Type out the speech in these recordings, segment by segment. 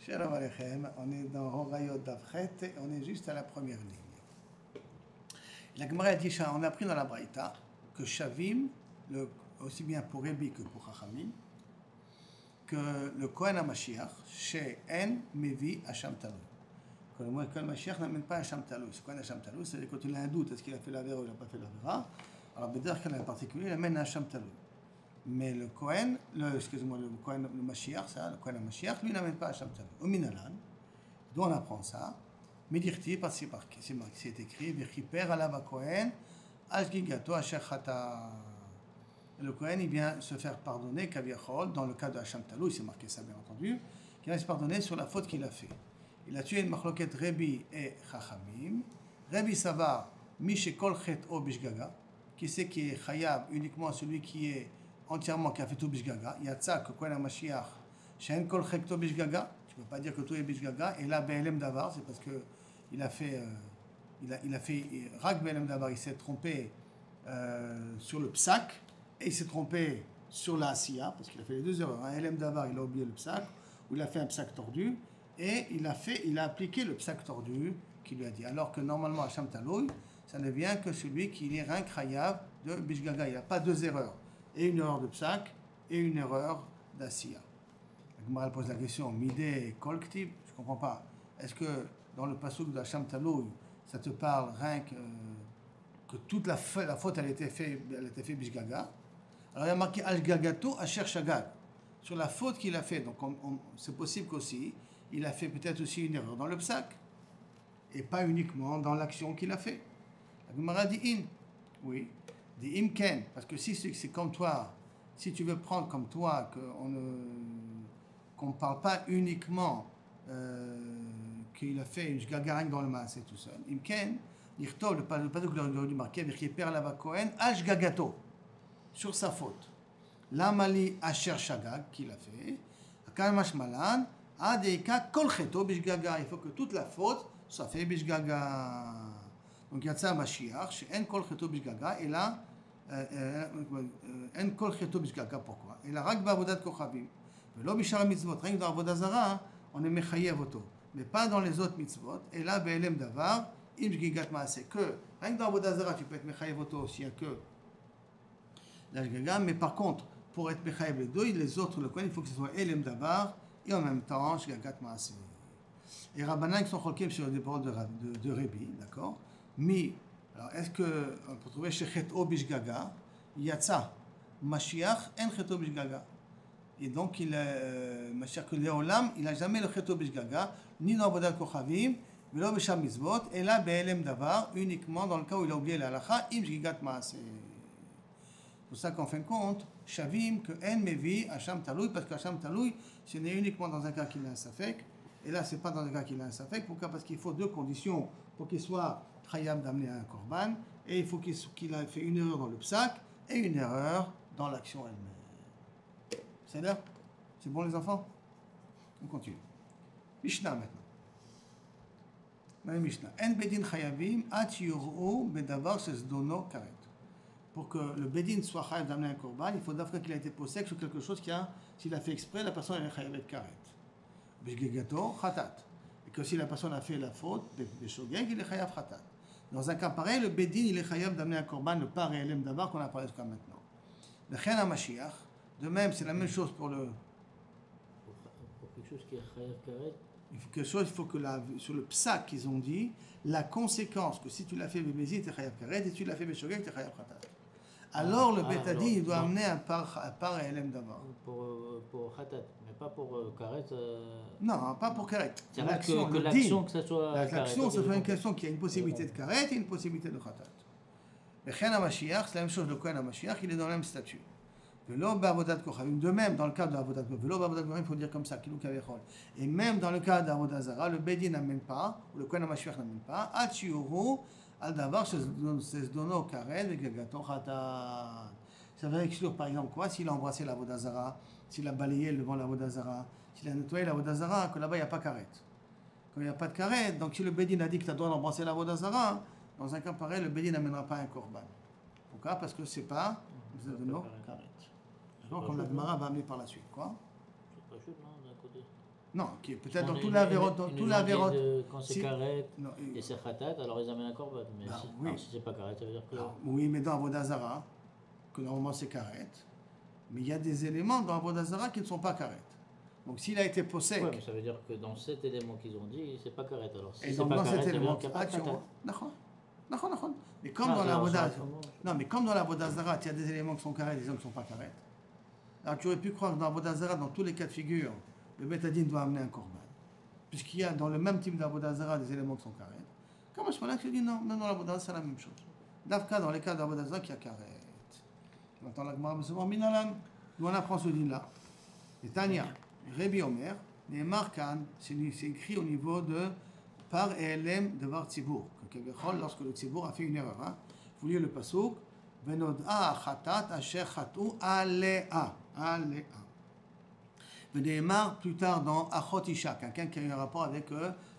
Shalom Aleichem, on est dans Horayot Davchet, on est juste à la première ligne. La Gemara dit, on a appris dans la Braïta que Shavim, aussi bien pour Rebbi que pour Chachamim, que le Kohen HaMashiach, chez En Mevi Hasham Talou. Que le Kohen HaMashiach n'amène pas Hasham Talou. Ce Kohen Hasham Talou, c'est quand il a un doute, est-ce qu'il a fait la vera ou il n'a pas fait la vera. Alors, Bédar, en particulier, il amène Hasham Talou. Mais le Kohen, le Kohen, le Mashiach, ça, le Kohen HaMashiach, lui n'amène pas Hasham Talou. Au Minalan, d'où on apprend ça. Médirti, parce que c'est écrit, Vechiper alav Kohen, Ashgigato Asher Chata. Le Kohen, il vient se faire pardonner, Kaviachol, dans le cas de Hasham Talou, il s'est marqué ça bien entendu, qu'il va se pardonner sur la faute qu'il a fait. Il a tué une machloket Rebbi et Chachamim. Rebbi Savar, Mishe Kol Chet O Bishgaga, qui sait qui est Chayab uniquement celui qui est entièrement qui a fait tout Bishgaga. Il y a ça que Kohen HaMashiach, She'en Kol Chet O Bishgaga, tu ne peux pas dire que tout est Bishgaga, et là, Be'elem Davar, c'est parce que il a fait Rak Be'elem Davar, il s'est trompé sur le psak, et il s'est trompé sur la Asiya, parce qu'il a fait les deux erreurs. Un Elem Davar, il a oublié le psak, ou il a fait un psak tordu, et il a appliqué le psak tordu qu'il lui a dit. Alors que normalement, Hasham Talou, ça ne vient que celui qui est un krayav de Bishgaga. Il n'y a pas deux erreurs. Et une erreur de psak, et une erreur d'Asiya. La Gemara pose la question, Midé Kol Ktib, je ne comprends pas. Est-ce que dans le pasuk de Hasham Talou, ça te parle rien que toute la faute, elle était faite Bishgaga? Alors il y a marqué Ashgagato Asher Shagag, sur la faute qu'il a fait. Donc c'est possible qu'aussi, il a fait peut-être aussi une erreur dans le psak, et pas uniquement dans l'action qu'il a fait. La Gemara dit In, oui, dit Imken, parce que si c'est comme toi, si tu veux prendre comme toi, qu'on ne parle pas uniquement qu'il a fait une shgaga dans le mas, c'est tout seul. Imken, Nirtov, le pasuk aurait dû marquer, Vechiper alav Kohen, Ashgagato, sur sa faute. L'amali asher shagag qu'il a fait, akamash malan, adeika kol cheto bishgaga. Il faut que toute la faute soit faite bishgaga. Donc yatsa Mashiach, she'en kol cheto bishgaga, et là, en kol cheto bishgaga, pourquoi? Et là, rak ba'avodat kochavim, velo bishar mitzvot, rien que dans avodat zara, on est mechayev auto, mais pas dans les autres mitzvot. Et là, be'elem davar, im shgigat maaseh, que rien que dans avodat zara, tu peux être mechayev auto s'il y a que la shgaga, mais par contre, pour être mechayev les deux, les autres, le Kohen, il faut que ce soit elem davar, et en même temps, shgagat maaseh. Et Rabbanan qui sont cholkim sur les paroles de Rebbi, d'accord? Mais, alors, est-ce que, pour trouver chez Chet-O Bishgaga, Yatsa, Mashiach, en Chet-O Bishgaga. Et donc, Mashiach que Léolam, il n'a jamais le Chet-O Bishgaga, ni dans Avodat Kochavim, mais là, Bisham Mizvot, et là, Be'elem Davar, uniquement dans le cas où il a oublié la halacha, Im Shgigat Maaseh. C'est pour ça qu'en fin de compte, Shavim, que En Mevi, Hasham Talou, parce qu'Hasham Talou, ce n'est uniquement dans un cas qu'il a un safek, et là, ce n'est pas dans un cas qu'il a un safek. Pourquoi? Parce qu'il faut deux conditions pour qu'il soit khayab d'amener un korban, et il faut qu'il ait fait une erreur dans le psak et une erreur dans l'action elle-même. C'est là? C'est bon les enfants? On continue. Mishnah maintenant. Mishnah. En bedin chayavim at yur'u bedavar shezdono karet. Pour que le bedin soit khayab d'amener un korban, il faut d'abord qu'il a été possède sur quelque chose s'il a fait exprès, la personne est khayab et karet. Bishgegato khatat. Et que si la personne a fait la faute, beshogeg, il est chayav khatat. Dans un cas pareil, le bedin, il est chayav d'amener un korban, le par et l'em d'avar qu'on a parlé jusqu'à maintenant. Le chen HaMashiach, de même, c'est la même chose pour le. Pour quelque chose qui est chayav karet. Il faut que sur le psak qu'ils ont dit, la conséquence que si tu l'as fait bébézi, tu es chayav karet, et si tu l'as fait beshogeg, tu es chayav khatat. Alors le bétadin, il doit amener un par et l'em d'avar. Pour khatat, mais pas pour karet. Non, pas pour karet. C'est l'action, que l'action, que ça soit karet. L'action, ce soit une question qui a une possibilité de karet et une possibilité de khatat. Le chen HaMashiach, c'est la même chose, le Kohen HaMashiach, il est dans le même statut. Velo ba'avodat kochavim. De même, dans le cas de avodat kochavim, velo ba'avodat kochavim, il faut dire comme ça, kilou kavechol. Et même dans le cas d'avodat zara, le bedin n'amène pas, ou le Kohen HaMashiach n'amène pas, at shiuru al davar shezdono karet vegagato khatat. Ça veut exclure par exemple quoi? S'il a embrassé l'avodat zara, s'il a balayé devant l'avodat zara, s'il a nettoyé l'avodat zara, que là-bas il n'y a pas karet. Quand il n'y a pas de karet, donc si le bedin a dit que tu as le droit d'embrasser l'avodat zara, dans un cas pareil, le bedin n'amènera pas un korban. Pourquoi? Parce que c'est pas karet. Comme la Gemara va amener par la suite. Quoi? C'est pas chaud, non, d'un côté. Non, qui est peut-être dans On- tout ils- l'Averot. ils- Dans ils tout nous ont l'Averot. dit quand c'est Si- carré non, et c'est khatat, alors ils amènent un korban. Mais Alors, si, oui. alors, si c'est pas carré, ça veut dire que. oui, mais dans Avodazara, que normalement c'est karet, mais il y a des éléments dans Avodazara qui ne sont pas karet. Donc s'il a été possède, Ouais, mais ça veut dire que dans cet élément qu'ils ont dit, c'est pas carré. Alors si et c'est donc pas dans carré, cet ça veut élément, dire qu'il n'y a pas de tu khatat. vois, d'accord. Mais comme Ah, dans alors, l'Avodazara, ça, comment- non, mais comme dans l'Avodazara, il y a des éléments qui sont carrés, des éléments qui ne sont pas carrés. Alors tu aurais pu croire que dans l'Avodazara, dans tous les cas de figure, le Betadine doit amener un korban. Puisqu'il y a dans le même type d'Avodazara des éléments qui sont carrés. Comme je parlais, je dis non, même dans l'Avodazara, c'est la même chose. D'Afka, dans les cas d'Avodazara, qui a carré. Maintenant, la Gemara me dit, Minalan, nous on apprend ce din-là. Et Tania, Rébi Omer, les Markan, c'est écrit au niveau de par ELM de Var Tzibour. Lorsque le Tzibour a fait une erreur. Hein. Vous lisez le pasouk, Venod'a Khatat Asher Khatu Alea. Alea. Venedemar plus tard dans Achot Isha, quelqu'un qui a eu un rapport avec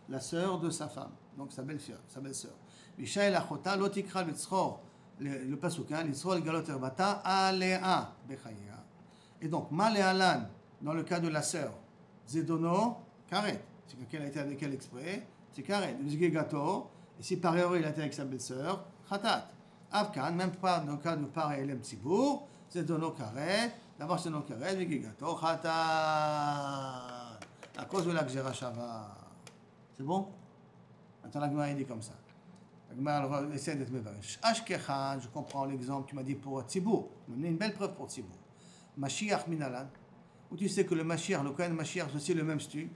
la sœur de sa femme, donc sa belle-sœur. Mishael Achota, Lotikra Litzchor, le pasouk, Litzchor Galot Erbata, Alea, Bechaya. Et donc, Maléalan, dans le cas de la sœur, Zedono, Karet. C'est quelqu'un a été avec elle exprès, c'est Karet. Zgegato, et si par erreur il a été avec sa belle-sœur, Khatat. Afkan, même pas dans le cas de par Elem Tzibour, Zedono Karet, d'abord c'est non Karet, Zgegato, Khatat. À cause de la Gzera Shava. C'est bon? Maintenant la Gemara dit comme ça. La Gemara essaie d'être mévache. Ashkechan, je comprends l'exemple, tu m'as dit pour Tzibour. Tu m'as donné une belle preuve pour Tzibour. Mashiach Minalan, où tu sais que le Mashiach, le Kohen Mashiach, c'est aussi le même statut,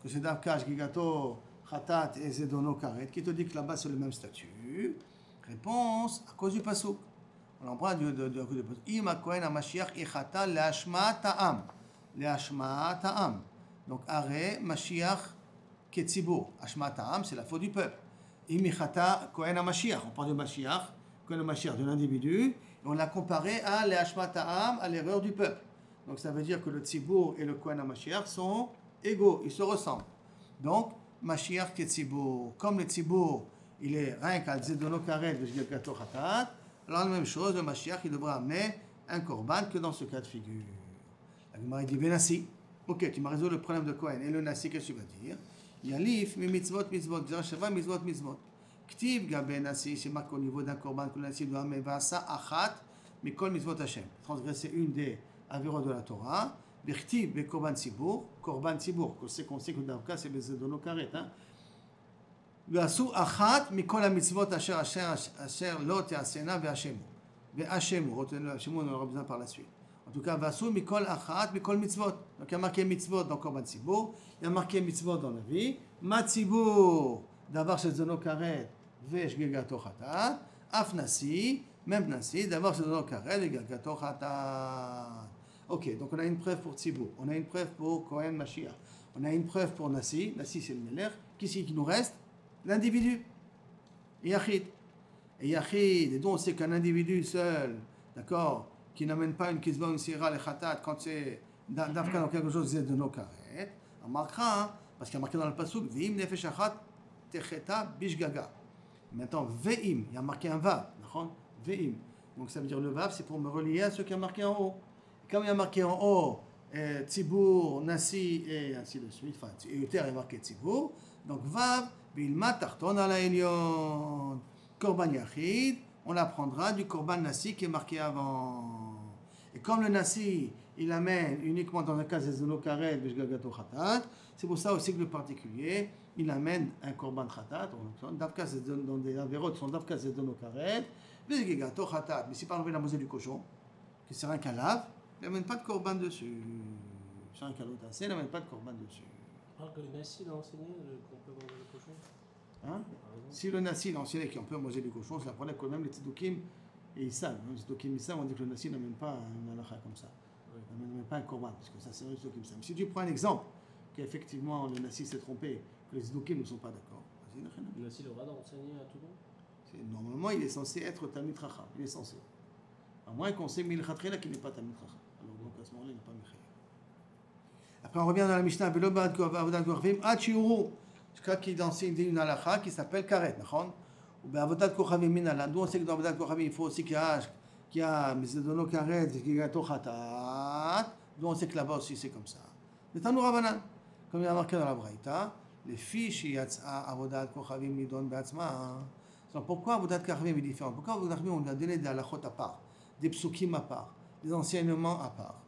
que c'est Davkash, Gigato, Khatat et Zedono Karet, qui te dit que là-bas c'est le même statut. Réponse, à cause du Pasuk. On emprunte du Pasuk. Ima Kohen Mashiach Ichata Leashma Ta'am. Leashma Ta'am. Donc, Are Mashiach Ketzibur. Ashma Ta'am, c'est la faute du peuple. Imichata Kohen Mashiach. On parle de Mashiach, Kohen Mashiach, de l'individu. Et on l'a comparé à l'Ashma Ta'am, à l'erreur du peuple. Donc ça veut dire que le Tzibur et le Kohen HaMashiach sont égaux, ils se ressemblent. Donc, Mashiach et Tzibur, comme le Tzibur, il est rien qu'à Zedono Karet, Veshgagato Khatat, alors la même chose, le Mashiach, il devra amener un korban que dans ce cas de figure. La Gemara dit, Benassi, ok, tu m'as résolu le problème de Kohen. Et le Nassi, qu'est-ce que tu vas dire? Yalif, mi mitzvot, Zerashava, mitzvot. Ktiv, Gabé Nassi, c'est marqué au niveau d'un korban que le Nassi doit amener, Vasa, Achat, Mikol, mitzvot Hashem. Transgresser une des avéro de la Torah, Bertiv be Korban Tzibour, qu'on sait que dans le cas c'est Zedono Karet. Vasu achat mikol mitzvot asher lo te'asena ve'ashemu. Ve'ashemu, on aura besoin par la suite. En tout cas, vasu mikol achat mikol mitzvot. Donc il y a marqué mitzvot dans Korban Tzibour, il y a marqué mitzvot dans la vie. Ma Tzibour, d'avoir chez Zedono Karet, ve'shgegato chatat, af nasi, même nasi, d'avoir chez Zedono Karet, ve'shgegato chatat. Ok, donc on a une preuve pour Tzibour, on a une preuve pour Kohen Mashiach, on a une preuve pour Nassi, Nassi c'est le Melech, qui nous reste? L'individu, Yachid. Et Yachid, et donc on sait qu'un individu seul, d'accord, qui n'amène pas une Kizba ou une Sira, le Khatat, quand c'est d'Afka dans quelque chose de nos Karet, on marquera, hein, parce qu'il y a marqué dans le Pasuk, Ve'im nefesh achat techeta bishgaga. Maintenant, Ve'im, il y a marqué un Vav, Ve'im. Donc ça veut dire le Vav, c'est pour me relier à ce qui est marqué en haut. Comme il y a marqué en haut, Tzibour, Nassi, et ainsi de suite, enfin, Euter est marqué Tzibour, donc Vav, Bilma, Tarton, ala Elion, Korban Yachid, on apprendra du Korban Nassi qui est marqué avant. Et comme le Nassi, il amène uniquement dans un cas de Zedono Karet, Beshgagato Khatat, c'est pour ça aussi que le particulier, il amène un Korban Khatat, Davka, dans des avérotes, sont Davka Zedono Karet, Beshgagato Khatat, mais c'est pas enlever la mosée du cochon, qui sert un calave, il n'amène pas de korban dessus. C'est un calot assez, il n'amène pas de korban dessus. Alors que le Nassi l'a enseigné qu'on peut manger le cochon. Hein? Si le Nassi l'a enseigné qu'on peut manger du cochon, c'est la problème que même les Tzedokim, et ils savent. Les Tzedokim, ils savent, on dit que le Nassi n'amène pas une halakha comme ça. Il n'amène pas un korban, parce que ça c'est vrai les Tzedokim savent. Si tu prends un exemple, qu'effectivement le Nassi s'est trompé, que les Tzedokim ne sont pas d'accord, vas-y, le Nassi l'aura enseigné à tout le monde. Normalement, il est censé être Talmid Chacham. Il est censé. À moins qu'on sait Milchatrela qui n'est pas Talmid Chacham. Alors donc à ce moment-là, il n'est pas Mechaïr. Après, on revient dans la Mishnah, Velo Bad Avodat Kochavim, Achiuru, jusqu'à qui enseigne une halakha qui s'appelle Karet, d'accord? Ou Avodat Kochavim Minalan. D'où on sait que dans Avodat Kochavim, il faut aussi qu'il y a Misedono Karet, Gigato Khatat. D'où on sait que là-bas aussi c'est comme ça. Mais Tanou Rabanan, comme il y a marqué dans la Braïta, les fiches Yatsa Avodat Kochavim Nidon Beatzma. Donc pourquoi Avodat Kochavim est différent? Pourquoi Avodat Kochavim on a donné des halachot à part, des psukim à part, des enseignements à part?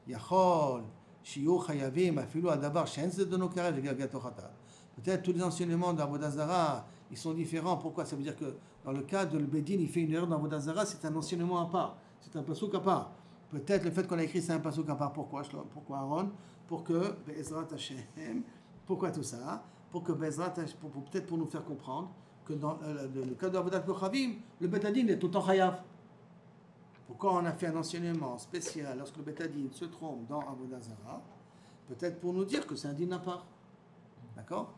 Yachol, Shiyu Chayavim, Afilu Adabar, Shenz de nos carrés de Gagato Khatat. Peut-être tous les enseignements d'Avodat Zara, ils sont différents. Pourquoi? Ça veut dire que dans le cas de le Bedin, il fait une erreur dans Avodat Zara, c'est un enseignement à part, c'est un pasuk à part. Peut-être le fait qu'on a écrit c'est un pasuk à part. Pourquoi Aaron? Pour que Be'ezrat Hashem, pourquoi tout ça? Pour que Be'ezrat Hashem, peut-être pour nous faire comprendre que dans le cas d'Avodat Kochavim, le Betadin est tout le temps chayav. Pourquoi on a fait un enseignement spécial lorsque le Betadin se trompe dans Avodat Zara? Peut-être pour nous dire que c'est un din à part. D'accord?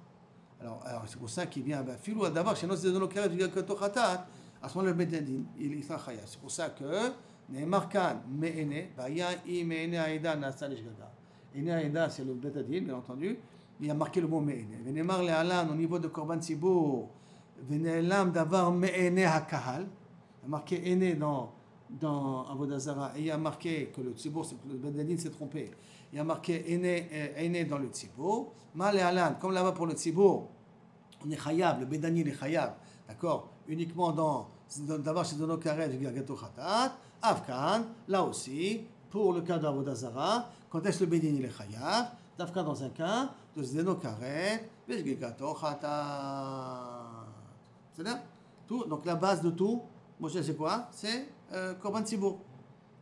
Alors c'est pour ça qu'il vient, filou d'abord, chez nous c'est dans le carré du Gagato Khatat, à ce moment le Betadin, il sera chayav. C'est pour ça que Ne'emar kan me'ene, vaya i me'ene aïda nasa l'ishgaga. Ene aïda, c'est le Betadin, bien entendu. Il a marqué le mot me'ene. Venemar le'alan, au niveau de Korban Tzibour, vene'elam davar me'ene hakahal. Il a marqué ene dans Avodah Zara. Et il a marqué que le Tzibour, le Betadin s'est trompé. Il a marqué ene dans le Tzibour. Ma le'alan, comme là-bas pour le Tzibour, on est chayav, le Betadin est chayav. D'accord? Uniquement d'abord chez Dono Karet du Gagato Khatat. Afkan, là aussi, pour le cas d'Avodah Zara, quand est-ce que le Bedin il est chayav? Afkan dans un cas de Zdeno Karet, Veshgegato Khatat. C'est-à-dire, tout, donc la base de tout, Moshe c'est quoi? C'est Korban Tzibour.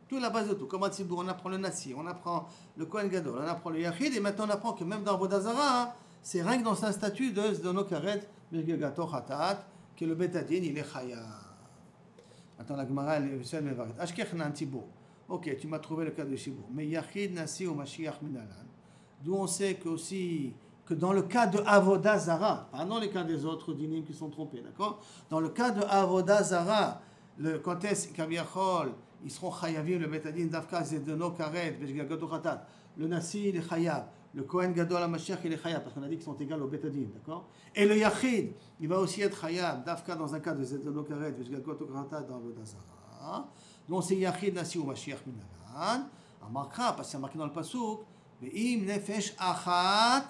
Tout la base de tout. Korban Tzibour, on apprend le Nassi, on apprend le Kohen Gadol, on apprend le Yachid, et maintenant on apprend que même dans Avodah Zara, c'est rien que dans un statut de Zdeno Karet, Veshgegato Khatat, que le Betadin il est chayav. Attends, la Gemara, elle est seule, mais va. Ashkech nan Tzibour. Ok, tu m'as trouvé le cas de Tzibour. Mais Yachid, Nasi ou Mashiach Minalan. D'où on sait que dans le cas de Avodah Zara, pas dans les cas des autres dinim qui sont trompés, d'accord? Dans le cas de Avodah Zara, quand est-ce qu'Aviachol, ils seront chayavim, le Betadin, Dafka, Zedeno, Karet, Veshgagadou Khatat. Le Nasi, il est chayav. Le Kohen Gadol, Mashiach, il est chayav, parce qu'on a dit qu'ils sont égaux au Betadin, d'accord? Et le Yachid, il va aussi être chayav, Dafka dans un cas de Zedeno, Karet, Veshgagadou Khatat dans Avodah Zara. Donc c'est Yachid, Nasi ou Mashiach Minalan. On marquera, parce que c'est marqué dans le Pasuk, Ve'im nefesh achat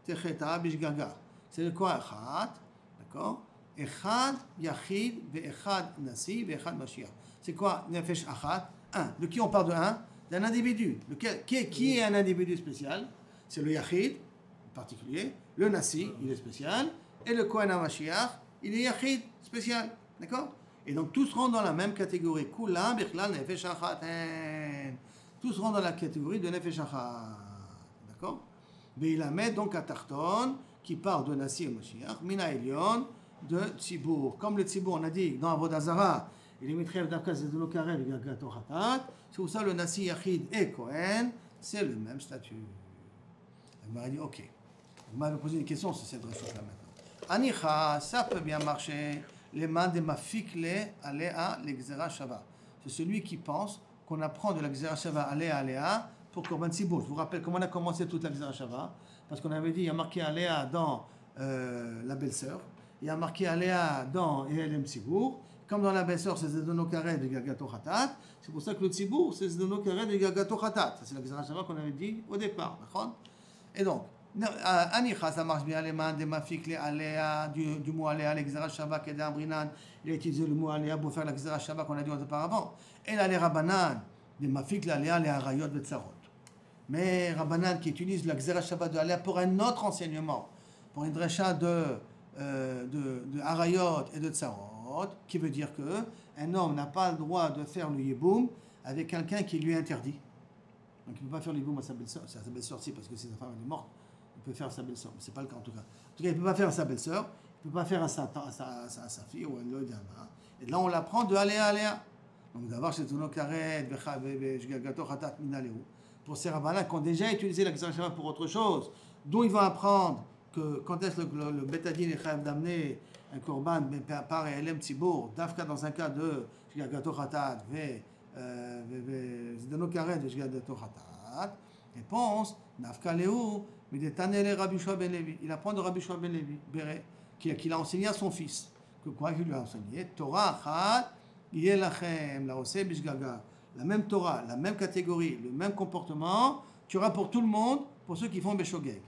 techeta bishgaga. C'est quoi achat? D'accord? Echad Yachid, Ve'echad Nasi, Ve'echad Mashiach. C'est quoi nefesh achat? Un. De qui on parle de un? D'un individu. Qui est un individu spécial? C'est le Yachid, en particulier. Le Nasi, il est spécial. Et le Kohen HaMashiach, il est Yachid, spécial. D'accord? Et donc tous rentrent dans la même catégorie. Kulam, Bichlal, Nefesh Achaten. Tous rentrent dans la catégorie de Nefesh Achat. D'accord? Mais il la met donc à Tarton, qui parle de Nasi et Mashiach, Mina Elion, de Tzibour. Comme le Tzibour, on a dit dans Avodah Zara, il est Mitrev d'Avkaz et de Lokarev, il y a Gato Khatat. C'est pour ça le Nasi Yachid et Kohen, c'est le même statut. Elle m'a dit, ok. Vous m'avez posé une question sur cette ressource-là maintenant. Anicha, ça peut bien marcher. Les mains de Mafikle, Aléa, l'Exera Shava. C'est celui qui pense qu'on apprend de l'Exera Shava, Aléa, pour Korban Tzibour. Je vous rappelle comment on a commencé toute l'Exera Shava. Parce qu'on avait dit, il y a marqué Aléa dans la belle-sœur. Il y a marqué Aléa dans Elem Tzibour. Comme dans la belle-sœur, c'est Zedono Karet de Gagato Khatat. C'est pour ça que le Tzibour, c'est Zedono Karet de Gagato Khatat. Ça, c'est l'Exera Shava qu'on avait dit au départ. Et donc, Anicha, ça marche bien, les mains des mafik, les aléas, du mot aléa, l'Exera Shava, qui est d'Ambrinan. Il a utilisé le mot aléa pour faire l'Exera Shava qu'on a dit auparavant. Et là, les Rabbanan, des mafik, les aléas, les arayot, les tsarot. Mais Rabbanan qui utilise l'Exera Shava de aléa pour un autre enseignement, pour une dresha de arayot et de tsarot, qui veut dire qu'un homme n'a pas le droit de faire le yiboum avec quelqu'un qui lui interdit. Donc il ne peut pas faire le yiboum à sa belle-sœur, si, parce que si sa femme est morte. Il peut faire à sa belle-sœur, mais ce n'est pas le cas en tout cas. En tout cas, il ne peut pas faire à sa belle-sœur, il ne peut pas faire à sa fille ou à l'Odama. Et là, on l'apprend de aléa. Donc d'abord, c'est Tono Karet, Gato Khatat Minaleu. Pour ces rabbins-là qui ont déjà utilisé la Gezerah Shava pour autre chose, d'où ils vont apprendre que quand est-ce que le Betadin est capable d'amener un korban par Elem Tzibour, d'Afka dans un cas de Gato Khatat, Zdeno Karet, Gato Khatat. Réponse, Nafka Léou. Il apprend de Rabbi Shua ben Levi, qu'il a enseigné à son fils. Que quoi qu'il lui a enseigné? Torah Achat, Yelachem, la Ose Bishgaga. La même Torah, la même catégorie, le même comportement, tu auras pour tout le monde, pour ceux qui font Beshogeg.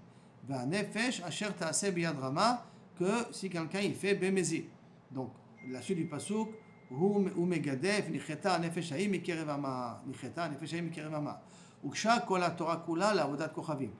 Nefesh asher ta'aseh biyad rama, que si quelqu'un il fait bemezid. Donc la suite du pasuk, hu megadef nicheta nefesh ha'i mikerev hama, nicheta nefesh ha'i mikerev hama. Uksha kol haTorah kula la'avodat kochavim.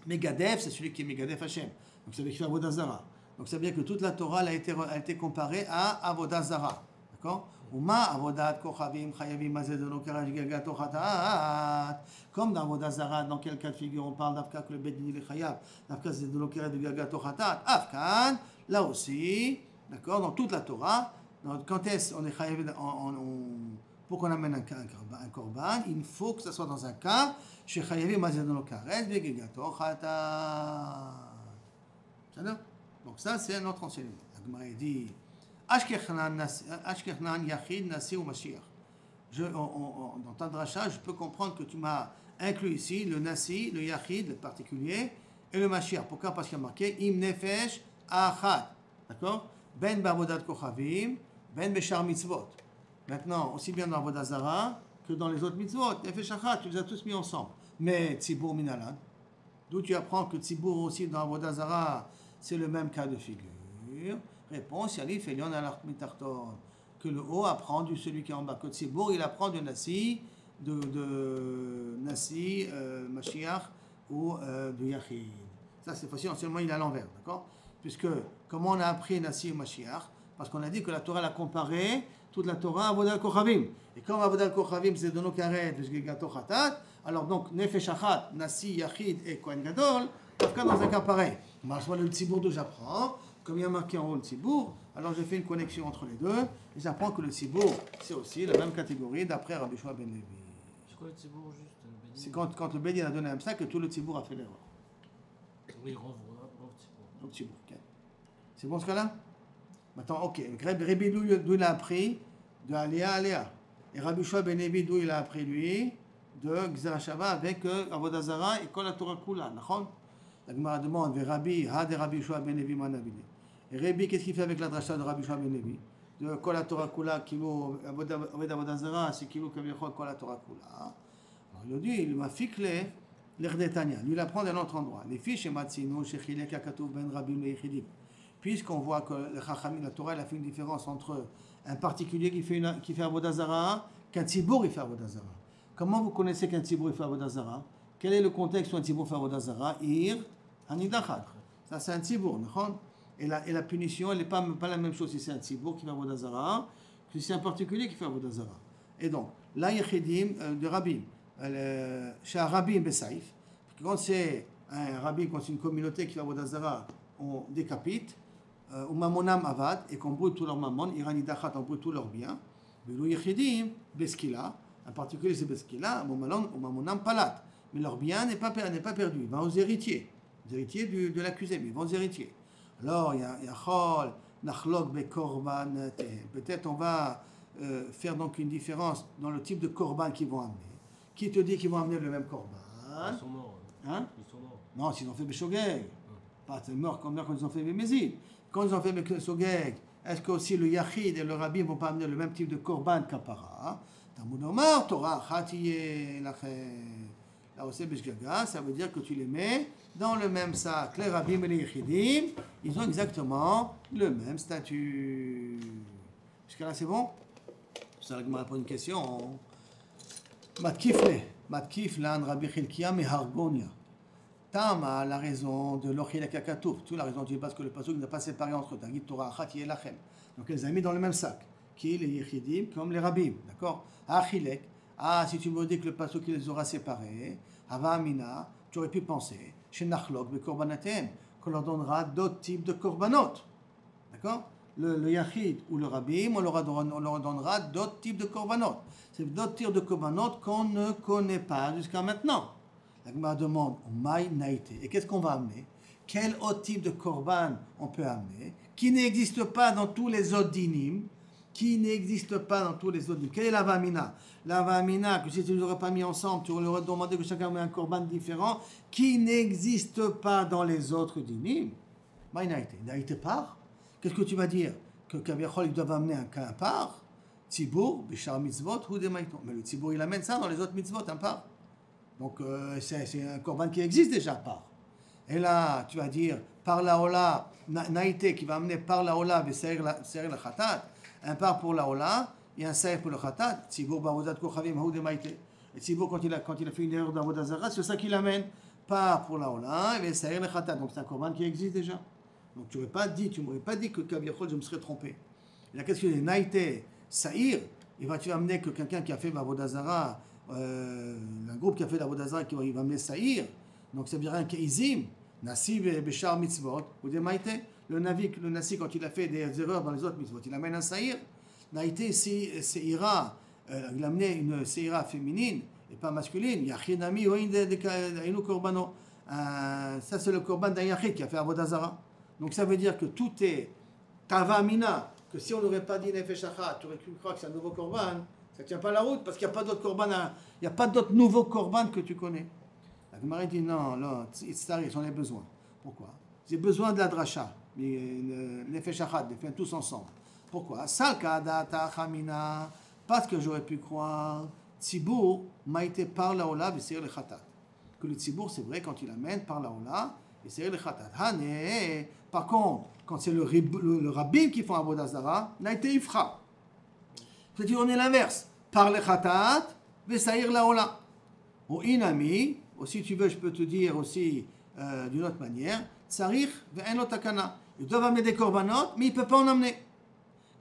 Megadef, c'est celui qui est Megadef Hashem. Donc ça veut dire qu'il fait Avodah Zara. Donc ça veut dire que toute la Torah a été comparée à Avodah Zara. D'accord? Uma Avodat Kochavim Chayavim Mazedono Karaj Gagato Khatat. Comme dans Avodah Zara, dans quel cas de figure on parle d'Afka que le Bedini le Chayav, d'Afka Zedono Karaj Gagato Khatat. Afkan, là aussi, d'accord, dans toute la Torah, quand est-ce on est Chayav, pour qu'on amène un korban, il faut que ce soit dans un cas chez Chayavim Mazedono Karaj Gagato Khatat. Donc ça, c'est notre enseignement. La Gemara dit Ashkechnan Yachid Nasi ou Mashiach. Dans ta dracha, je peux comprendre que tu m'as inclus ici le Nasi, le Yachid, le particulier, et le Mashiach. Pourquoi? Parce qu'il y a marqué Im Nefesh Achat. D'accord? Ben Bavodat Kochavim, Ben Beshar Mitzvot. Maintenant, aussi bien dans Avodah Zara que dans les autres mitzvot, Nefesh Achat, tu les as tous mis ensemble. Mais Tzibur Minalan, d'où tu apprends que Tzibur aussi dans Avodah Zara, c'est le même cas de figure. Réponse, Yalif Elion Alach Mitarton. Que le haut apprend du celui qui est en bas. Que Tzibur, il apprend de Nasi, Nasi, Mashiach ou de Yachid. Ça, c'est facile, seulement il est à l'envers, d'accord? Puisque, comment on a appris Nasi ou Mashiach? Parce qu'on a dit que la Torah l'a comparé, toute la Torah à Avodah Kochavim. Et comme Avodah Kochavim, c'est Dono Karet, Gato Khatat, alors donc, Nefesh Achat, Nasi, Yachid et Kohen Gadol, dans un cas pareil. Soit le Tzibur d'où j'apprends, comme il y a marqué en haut le Tzibur, alors j'ai fait une connexion entre les deux, et j'apprends que le Tzibur, c'est aussi la même catégorie d'après Rabbi Shua ben Levi. C'est quoi le Tzibur juste? C'est quand le Bédin a donné un sac que tout le Tzibur a fait l'erreur. Oui, renvoie au Tzibur. Au Tzibur, ok. C'est bon ce cas-là? Maintenant, ok. Rabbi d'où il a appris? De Aléa à Aléa. Et Rabbi Shua ben Levi d'où il a appris lui? De Gzera Shava avec Avodah Zara et Kol HaTorah Kula. La Gemara demande, Rabbi, ha de Rabbi Shua ben Levi manavine. Et Rabbi, qu'est-ce qu'il fait avec la dracha de Rabbi Shua ben Levi? De Kol HaTorah Kula, kilo, Avodah Zara, c'est kilo kaviachol Kol HaTorah Kula. Alors il dit, il m'a ficlé l'Erdetania. Lui, il apprend d'un autre endroit. Les fiches chez Matzino, chez Chilek Akatouf ben Rabbi et Yechidim. Puisqu'on voit que le Chachamim, la Torah, elle a fait une différence entre un particulier qui fait Avodah Zara, qu'un Tzibur, il fait Avodah Zara. Comment vous connaissez qu'un Tzibur, il fait Avodah Zara? Quel est le contexte où un Tzibur fait Avodah Zara? Ir, Hanidachad. Ça, c'est un Tzibur, d'accord? Et la punition, elle n'est pas la même chose si c'est un Tzibur qui fait Avodah Zara que si c'est un particulier qui fait Avodah Zara. Et donc, là, Yechidim de Rabbim, chez un Rabbim Besaïf, quand c'est un Rabbim, quand c'est une communauté qui fait Avodah Zara, on décapite, ou Mamonam Avad, et qu'on brûle tout leur mammon, Iranidachat, on brûle tout leur bien. Mais le Yechidim, Beskila, en particulier c'est Beskila, ou Mamonam Palat. Mais leur bien n'est pas perdu, il va aux héritiers. Les héritiers de l'accusé, mais ils vont aux héritiers. Alors, il y a Chol, Nachlok, Bekorban, peut-être on va faire donc une différence dans le type de korban qu'ils vont amener. Qui te dit qu'ils vont amener le même korban? Ils sont morts. Hein? Ils sont morts. Non, s'ils ont fait Beshogeg. Pas mort quand ils ont fait Bémézid. Quand ils ont fait Beshogeg, est-ce que aussi le Yachid et le Rabbi ne vont pas amener le même type de korban qu'Apara? Talmud Omar, Torah, Chatiye, Lachem. Là aussi, Beshgaga, ça veut dire que tu les mets dans le même sac. Les rabbins et les yechidim, ils ont exactement le même statut. Jusqu'à là, c'est bon? Ça me répond une question. Matkif lan Rabbi Chilkia me Hargonia. Tama, la raison de l'Ochilek Akatouf. Tu la raison du parce que le pasuk n'a pas séparé entre eux. Tanguit Torah, Chati et Lachem. Donc, elle les a mis dans le même sac. Qui les yechidim comme les rabbins. D'accord? Achilek. Ah, si tu me dis que le pasuk qui les aura séparés, Hava Amina, tu aurais pu penser, chez Nachlok, le Korbanatem, qu'on leur donnera d'autres types de korbanot. D'accord? Le Yachid ou le Rabbim, on leur donnera d'autres types de korbanot. C'est d'autres types de korbanot qu'on ne connaît pas jusqu'à maintenant. La Gemara demande, Maï Naïte. Et qu'est-ce qu'on va amener? Quel autre type de korban on peut amener qui n'existe pas dans tous les autres dinim? Qui n'existe pas dans tous les autres dinim. Quelle est la Vamina? La Vamina, que si tu ne les aurais pas mis ensemble, tu leur aurais demandé que chacun met un korban différent, qui n'existe pas dans les autres dinim. Maï Naïte. Naïte part. Qu'est-ce que tu vas dire? Que Kaviachol, ils doivent amener un cas à part? Tzibour, Bishar Mitzvot, ou des Maïton. Mais le Tzibour, il amène ça dans les autres mitzvot à part. Donc, c'est un korban qui existe déjà à part. Et là, tu vas dire, par la Ola, Naïté qui va amener par la Ola, et serrer le Khatat, un par pour la Ola, et un serre pour le Khatat, Tzibour Bavodat Kochavim, Haoud et Maïté. Et Tzibour, quand il a fait une erreur d'Avodah Zarah, c'est ça qu'il amène, par pour la Ola, et serrer le Khatat. Donc c'est un korban qui existe déjà. Donc tu m'aurais pas dit que Kaviachol, je me serais trompé. Et la question est Naïté, Saïr, tu vas amener que quelqu'un qui a fait Avodah Zarah, un groupe qui a fait l'Avodah Zarah, il va amener Saïr. Donc ça veut dire un Keizim, Nassi Beshar Mitzvot, ou des Maïté. Le Nassi, quand il a fait des erreurs dans les autres mitzvot, il amène un Saïr. Naïté, Seira, il a amené une Seira féminine et pas masculine. Yachinami, Oin Korbano. Ça, c'est le Korban d'un Yachid qui a fait Avodah Zarah. Donc ça veut dire que tout est Tavamina, que si on n'aurait pas dit Nefesh Achat, tu aurais pu croire que c'est un nouveau Korban. Ça ne tient pas la route parce qu'il n'y a pas d'autres Korban, il n'y a pas d'autres nouveaux Korban que tu connais. La Gemara dit non, j'en ai besoin. Pourquoi? J'ai besoin de la dracha, Nefesh Achat, les faire tous ensemble. Pourquoi? Salka data chamina, parce que j'aurais pu croire Tzibour m'a été par la Ola et c'est le Khatat. Que le Tzibour, c'est vrai, quand il amène par la Ola et c'est le Khatat. Hané, par contre, quand c'est le rabbin qui font Avodah Zarah, n'a été Ifra. C'est-à-dire, on est l'inverse. Par le Khatat, Vesaïr la Ola. Ou Inami, aussi tu veux, je peux te dire aussi d'une autre manière, Tsarich ve'en lo takana. Ils doivent amener des korbanot, mais ils ne peuvent pas en amener.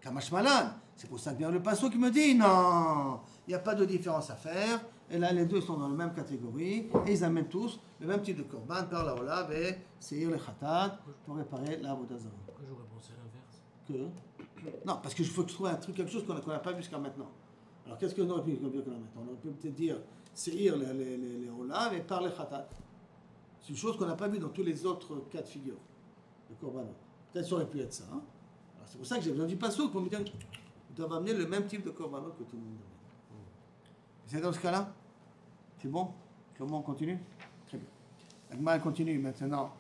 Kamash Malan. C'est pour ça que vient le passeau qui me dit, non, il n'y a pas de différence à faire. Et là, les deux sont dans la même catégorie. Et ils amènent tous le même type de korban par la Ola, Ve'seir le Khatat, pour réparer la Avodah Zarah. Pourquoi j'aurais pensé l'inverse? Non, parce qu'il faut que je trouve quelque chose qu'on n'a pas vu jusqu'à maintenant. Alors qu'est-ce qu'on aurait pu dire maintenant? On aurait pu peut-être dire Seir les Ola, mais par le Khatat. C'est une chose qu'on n'a pas vu dans tous les autres cas de figure de korban. Peut-être ça aurait pu être ça. Hein? Alors, c'est pour ça que j'ai besoin du passeau pour me dire qu'ils doivent amener le même type de korban que tout le monde amène. C'est dans ce cas-là? C'est bon? Comment on continue? Très bien. La Gemara continue maintenant.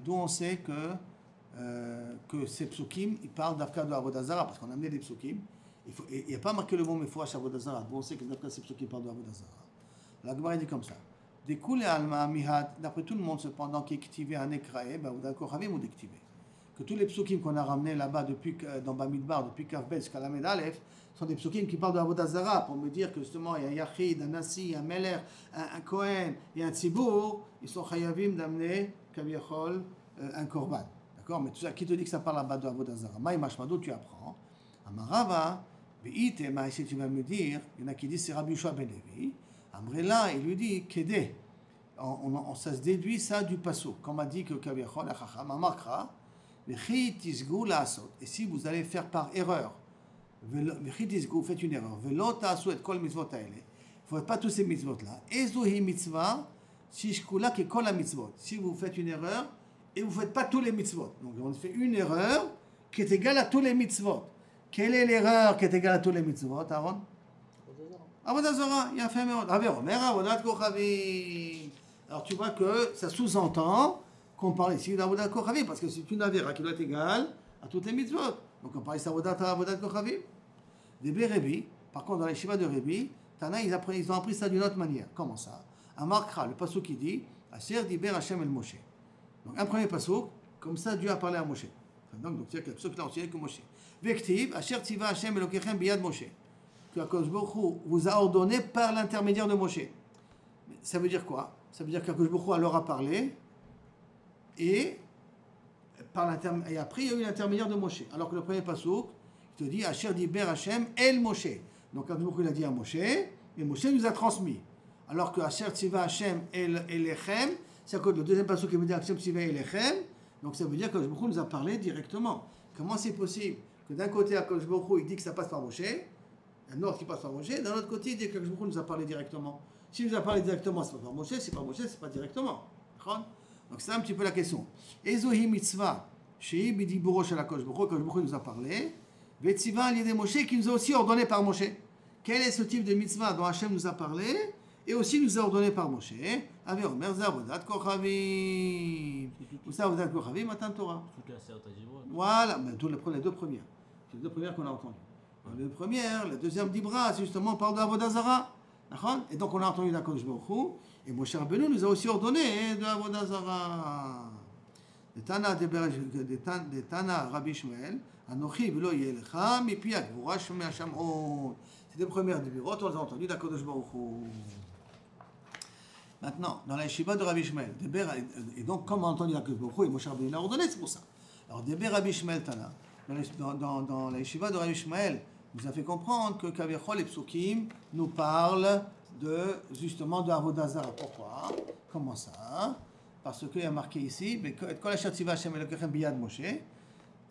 D'où on sait que ces psukim, ils parlent d'Afka de Avodah Zarah, parce qu'on a amené des psukim. Il n'y a pas marqué le mot Mefourash Avodah Zarah. D'où on sait que d'Afka ces psukim parlent d'Avodah Zarah. La Gemara dit comme ça. Découle alma mihad, d'après tout le monde cependant, qui est activé à Nekrae, Avodah Kochavim ou d'activer. Que tous les psukim qu'on a ramenés là-bas depuis, dans Bamidbar, depuis Kafbet jusqu'à la Aleph, sont des psukim qui parlent de Avodah Zarah, pour me dire que justement il y a un Yachid, un Nassi, un Meler, un Kohen et un Tzibour, ils sont chayavim d'amener, Kaviachol, un Korban. D'accord? Mais tout ça, qui te dit que ça parle là-bas de Avodah Zarah? Maï Mashmado, tu apprends. Amarava, Be'ite, si tu vas me dire, il y en a qui disent c'est Rabbi Yoshua ben Levi. Amrela, il lui dit, Kedé. Ça se déduit ça du passo. Comme a dit que Kaviachol, Achacham, Amakra, et si vous allez faire par erreur, vous faites une erreur, il ne faut pas tous ces mitzvot-là. Ezohi mitzvah, shishkula ke kol mitzvot. Si vous faites une erreur et vous ne faites pas tous les mitzvot. Donc on fait une erreur qui est égale à tous les mitzvot. Quelle est l'erreur qui est égale à tous les mitzvot, Aaron? Avodah Zarah, il y a fait Avodat Kochavim. Alors tu vois que ça sous-entend qu'on parle ici d'Avodat Kochavim, parce que c'est une avéra qui doit être égale à toutes les mitzvot. Donc on parle ici d'Avodat Kochavim. Des Rebbi, par contre dans les Shiva de Rebbi, Tana, ils ont appris ça d'une autre manière. Comment ça? Amarkra, le pasuk qui dit Asher diber Hashem el Moshe. Donc un premier pasuk, comme ça Dieu a parlé à Moshe. Donc c'est que le pasuk là aussi que Moshe. Vektiv, Asher tiva Hashem elokechem biyad Moshe. Que Akadosh Baruch Hu vous a ordonné par l'intermédiaire de Moshe. Ça veut dire quoi? Ça veut dire qu'Akadosh Baruch Hu leur a parlé. Et après, il y a eu l'intermédiaire de Moshe. Alors que le premier pasuk, il te dit Asher diber Hashem el Moshe. Donc, il a dit à Moshe, et Moshe nous a transmis. Alors que Asher tziva Hashem elechem, c'est que le deuxième pasuk qui veut dire Hashem tziva elechem, donc ça veut dire que Akadosh Baruch Hu nous a parlé directement. Comment c'est possible que d'un côté, Akadosh Baruch Hu, il dit que ça passe par Moshe, un autre qui passe par Moshe, d'un autre côté, il dit que Akadosh Baruch Hu nous a parlé directement. S'il nous a parlé directement, c'est pas par Moshe, c'est pas Moshe, c'est pas directement. Donc c'est un petit peu la question. Ezohi mitzvah, shei bidiburo shel HaKadosh Baruch Hu, nous a parlé, ve'tziva al yedei Moshe, qui nous a aussi ordonné par Moshe. Quel est ce type de mitzvah dont Hachem nous a parlé et aussi nous a ordonné par Moshe? Ave omer ze avodat kochavim. Ou ça avodat kochavim, matan Torah. Toute la Seyat HaDibra. Voilà, mais les deux premières. C'est les deux premières qu'on a entendues. Les deux premières, la deuxième d'Ibra, c'est justement on parle de Avodah Zarah. Et donc on a entendu d'Akadosh Baruch Hu. Et Moshe Rabbeinu nous a aussi ordonné de Avodah Zara. De Tana Rabbi Shmuel, Anochi v'lo yelecha, mipi agvura shomei Hashamon. C'est les premières du bureau, on les a entendues d'Akadosh Baruch Hu. Maintenant, dans la yeshiva de Rabbi Shmuel, et donc, comme on a entendu d'Akadosh Baruch Hu, et Moshe Rabbeinu l'a ordonné, c'est pour ça. Alors, Deber Rabbi Shmuel Tana, dans la yeshiva de Rabbi Shmuel, nous a fait comprendre que Kavichol et Psukim nous parlent justement de Avodah Zara. Pourquoi? Comment ça? Parce qu'il y a marqué ici, Kol asher tziva Hashem Elokechem biyad Moshe,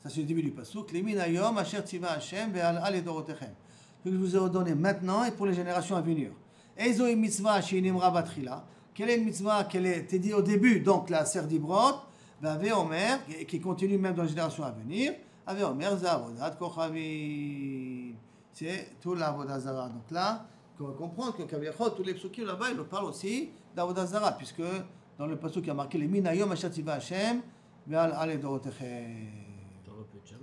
ça c'est le début du pasuk, Lemin hayom asher tziva Hashem ve'al ledorotechem, que je vous ai ordonné maintenant et pour les générations à venir. Ezo hi mitzvah she'nimra batchila, quelle est une mitzvah qui était dit au début, donc la Ser Dibrot, Ave Omer, qui continue même dans les générations à venir, Ave Omer za avodat kochavim, c'est tout l'Avodah Zara. Donc là, on va comprendre que Kavichol, tous les psukim là-bas, ils nous parlent aussi d'Avodah Zara, puisque dans le pasuk il y a marqué les minayom asher tziva Hashem ve'al ledorotechem.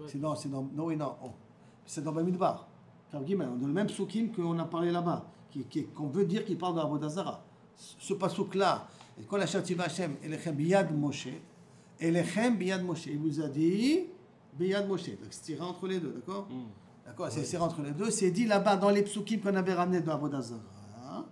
C'est dans c'est dans Bamidbar. Dans le même psukim qu'on a parlé là-bas, qu'on veut dire qu'il parle d'Avodah Zara. Ce pasuk-là, et quand asher tziva Hashem elechem biyad Moshe, elechem biyad Moshe, il vous a dit biyad Moshe. Donc c'est tiré entre les deux, d'accord? D'accord, c'est tiré entre les deux. C'est dit là-bas dans les psukim qu'on avait ramenés de Avodah Zara,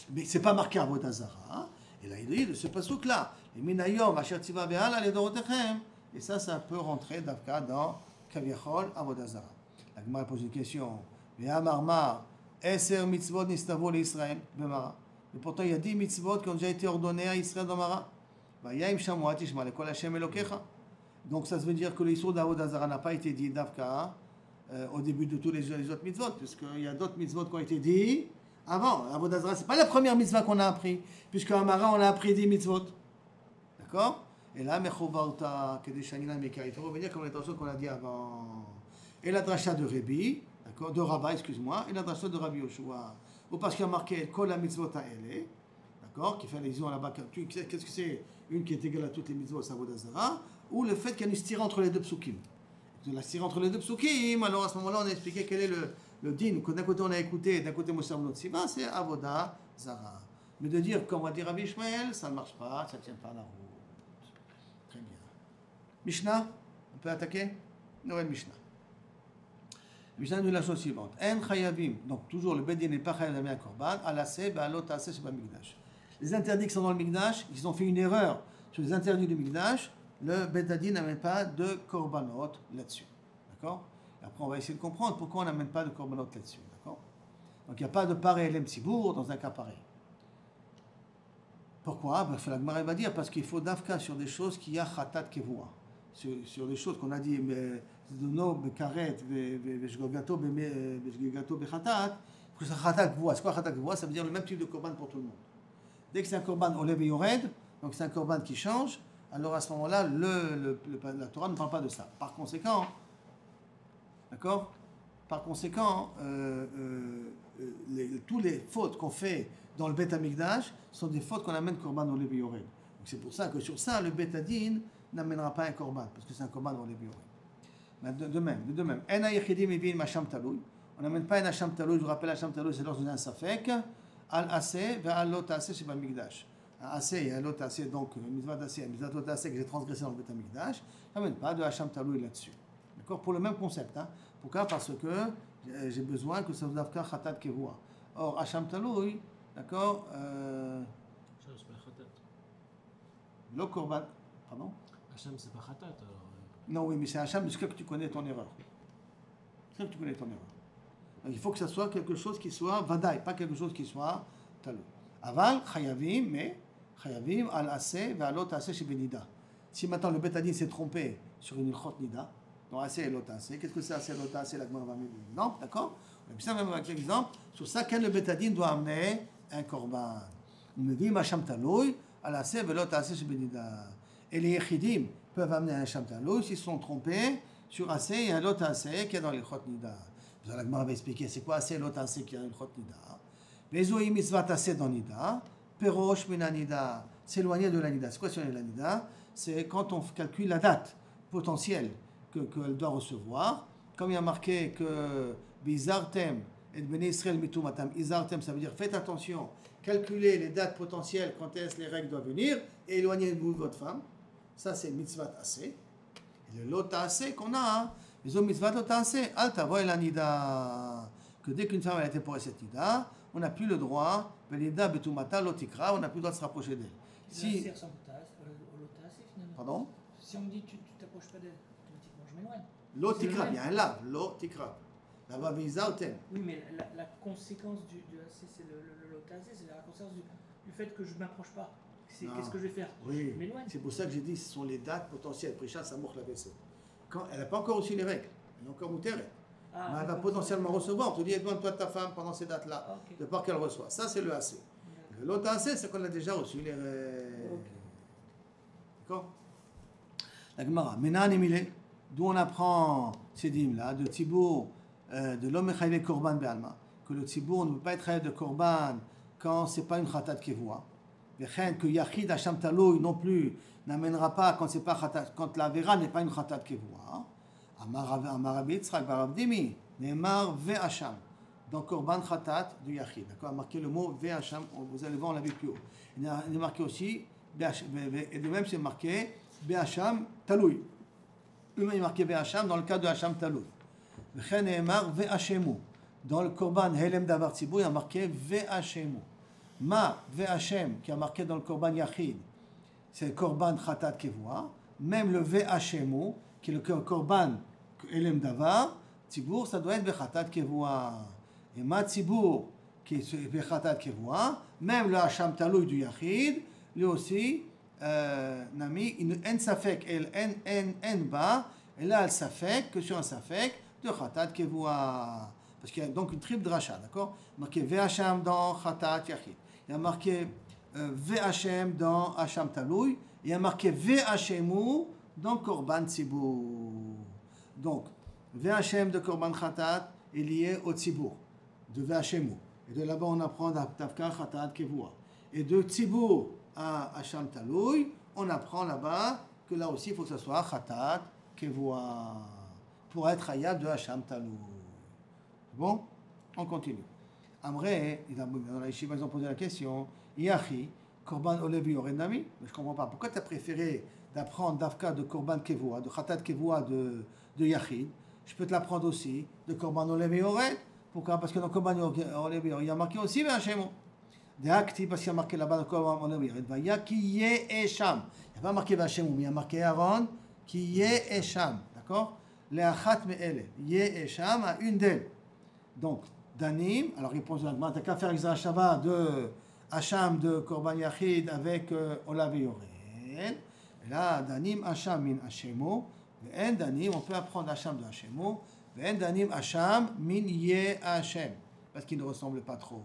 mais c'est pas marqué Avodah Zara. Et là, il dit de ce pasuk-là, les minayom asher tziva ve'al ledorotechem, et ça peut rentrer d'Avka dans Kavichol Avodah Zara. La Gemara pose une question. Ve'amar mar eser mitzvot nistavo l'Israël b'Mara. Et pourtant, il y a 10 mitzvot qui ont déjà été ordonnées à Israël dans Mara. Vayayim shamua tishma lekol Hashem Elokecha. Donc ça veut dire que l'histoire d'Avodah Zara n'a pas été dit d'Avka au début de tous les autres mitzvot, puisqu'il y a d'autres mitzvot qui ont été dit avant. Avodah Zara, c'est pas la première mitzvah qu'on a appris, puisque à Mara, on a appris 10 mitzvot. D'accord? Et là, Mechovauta, Kedeshanina Mekari, il faut revenir comme les traductions qu'on a dit avant. Et la dracha de Rabbi, d'accord, de Rabba, excuse-moi, et la dracha de Rabbi Yoshua. Ou parce qu'il y a marqué Kol la mitzvot ha'ele, d'accord, qui fait allusion là-bas. Qu'est-ce que c'est? Une qui est égale à toutes les mitzvot, Avodah Zara, ou le fait qu'il y a une stira entre les deux psukim. La stira entre les deux psukim, alors à ce moment-là, on a expliqué quel est le din. D'un côté, on a écouté, d'un côté, Moshe Rabbeinu Tziva, c'est Avodah Zara. Mais de dire, comme on va dire Rabbi Shmuel, ça ne marche pas, ça ne tient pas la route. Très bien. Mishnah, on peut attaquer? Noël Mishnah. Mishnah nous dit la chose suivante. En chayavim, donc toujours le bedin n'est pas chayav d'amener un korban, alaseh, ba'alot aseh, c'est pas mikdash. Les interdits qui sont dans le mikdash, ils ont fait une erreur sur les interdits du mikdash, le bedadin n'amène pas de korbanot là-dessus. D'accord? Et après, on va essayer de comprendre pourquoi on n'amène pas de korbanot là-dessus. D'accord? Donc il n'y a pas de paré elem tzibour dans un cas pareil. Pourquoi? Parce que la Gemara va dire parce qu'il faut d'afka sur des choses qui y a chatat kevua. Sur des choses qu'on a dit, no bekaret veshgogato bechatat, que c'est chatat kevua. C'est quoi chatat kevua? Ça veut dire le même type de korban pour tout le monde. Dès que c'est un korban olev et yored, donc c'est un korban qui change, alors à ce moment-là, la Torah ne parle pas de ça. Par conséquent, d'accord? Par conséquent, tous les fautes qu'on fait dans le Beth Amikdash sont des fautes qu'on amène korban olev et yored. C'est pour ça que sur ça, le Beth Adin n'amènera pas un korban, parce que c'est un korban olev et yored. De même. En hayechidim evin masham taloui. On n'amène pas un hacham taloui. Je vous rappelle, hacham taloui, c'est lorsqu'on a un safek. Al aseh ve'al lot aseh chez Bamikdash. Aseh et al lot aseh, donc mitzvah d'aseh, mitzvah lot aseh que j'ai transgressé dans le Beth Amikdash, je n'amène pas de hacham taloui là-dessus. D'accord? Pour le même concept. Hein? Pourquoi? Parce que j'ai besoin que ça vous avka khatat kevua. Or, hacham taloui, d'accord? c'est pas khatat. Le korban. Pardon? Hacham, c'est pas khatat alors. Non, oui, mais c'est hacham jusqu'à que tu connais ton erreur. Jusqu'à que tu connais ton erreur. Donc, il faut que ça soit quelque chose qui soit vadaï, pas quelque chose qui soit talou. Aval, chayavim, mais chayavim al aseh ve'alot aseh chez Benida. Si maintenant le Beth Adin s'est trompé sur une ilchot nida, donc aseh et lot aseh, qu'est-ce que c'est aseh et lot aseh? La Gemara va mettre un exemple, d'accord? On a ça même avec l'exemple. Sur ça, quand le Beth Adin doit amener un korban. On me dit, macham taloui, al aseh ve'alot aseh chez Benida. Et les yechidim peuvent amener un hacham taloui s'ils se sont trompés sur aseh et un lot aseh qui est dans l'ilchot nida. La Gemara va expliquer c'est quoi aseh et lot aseh qui est dans l'ilchot nida. Vezoï mitzvat aseh dans nida, perosh mina nida, s'éloigner de la nida. C'est quoi s'éloigner de la nida? C'est quand on calcule la date potentielle qu'elle doit recevoir. Comme il y a marqué que bizartem et Bnei Israël mitumatam izartem, ça veut dire faites attention, calculez les dates potentielles quand est-ce les règles doivent venir et éloignez-vous de votre femme. Ça c'est mitzvah assez. Et le lot assez qu'on a, hein, les hommes mitzvah lot assez, al tavoy la nida, que dès qu'une femme a été pour cette nida, on n'a plus le droit, nida betumata lotikra, on n'a plus le droit de se rapprocher d'elle. Si, pardon? Si on me dit tu t'approches pas d'elle, automatiquement je m'éloigne. Lotikra, bien là, lotikra. Là-bas, vizautem. Oui, mais la conséquence du AC, c'est le lotasé, c'est la conséquence du fait que je ne m'approche pas. Qu'est-ce que je vais faire? Oui, je m'éloigne. c'est pour ça que j'ai dit ce sont les dates potentielles. Prisha, Samour, la vaisselle. Quand elle n'a pas encore reçu les règles, elle est encore moutérée. Ah, mais elle va potentiellement recevoir. On te dit, éloigne-toi de ta femme pendant ces dates-là, ok. de peur qu'elle reçoit. Ça, c'est le AC. Le lot AC, c'est qu'on a déjà reçu les règles. Ok. D'accord? La Gemara, Menan Emile, d'où on apprend ces dîmes-là, de Tibour, de l'homme chayav korban be'alma, que le Tibour ne peut pas être chayav de korban quand c'est pas une khatat kevoua. Vechen que Yachid Hacham Taloui non plus n'amènera pas quand c'est pas khatat, quand la vera n'est pas une khatat kevoua. Amar Rabbi Yitzchak bar Avdimi, Neymar ve'acham. Dans korban khatat du Yachid. D'accord, marqué le mot ve'acham, vous allez voir, on l'a vu plus haut. Il est marqué aussi, et de même c'est marqué Be'acham Taloui. Il est marqué Be'acham dans le cas de Hacham Taloui. Vechen Neymar ve'achemu. Dans le korban Helem Davar Tzibou, il y a marqué ve'achemu. Ma ve'achem, qui a marqué dans le korban Yachid, c'est le korban Khatat Kevoua. Même le ve'achemu, qui est le korban Helem Davar Tzibou, ça doit être Be'chatat Kevoua. Et Ma Tzibou, qui est Be'chatat Kevoua, même le Hacham Taloui du Yachid, lui aussi, Nami, en safek, en ba, et là, elle safek, que sur un safek, de Khatat Kevoua. Parce qu'il y a donc une triple dracha, d'accord? Marqué Ve'acham dans Khatat Yachid. Il y a marqué Ve'achem dans Hacham Taloui. Il y a marqué Ve'achemu dans Korban Tzibur. Donc, Ve'achem de Korban Khatat est lié au Tzibur, de Ve'achemu. Et de là-bas, on apprend Tavka Khatat Kevoua. Et de Tzibur à Hacham Taloui, on apprend là-bas que là aussi, il faut que ce soit Khatat Kevoua pour être Hayab de Hacham Taloui. Bon, on continue. Amré, dans la yeshiva, ils ont posé la question, Yachi, Korban Olevi Yorenami, mais je ne comprends pas. Pourquoi tu as préféré d'apprendre d'Afka de Korban Kevoua, de Khatat Kevoua de Yachid? Je peux te l'apprendre aussi de Korban Olevi Yored. Pourquoi? Parce que dans Korban Olevi Yored, il y a marqué aussi Ve'achemu. De Akti, parce qu'il y a marqué là-bas dans Korban Olevi Yored, Vaya ki ye esham. Il n'y a pas marqué Ve'achemu, mais il y a marqué Aaron, ki ye esham. D'accord? Le'achat me'ele. Ye esham à une d'elles. Donc, Danim, alors réponse de la Gemara, t'as qu'à faire Exra Shava de Hacham de Korban Yachid avec Olav et Yored. Et là, Danim, Hacham min Hachemu. Et Danim, on peut apprendre Hacham de Hachemu. Et Danim, Hacham min Ye Hachem. Parce qu'il ne ressemble pas trop.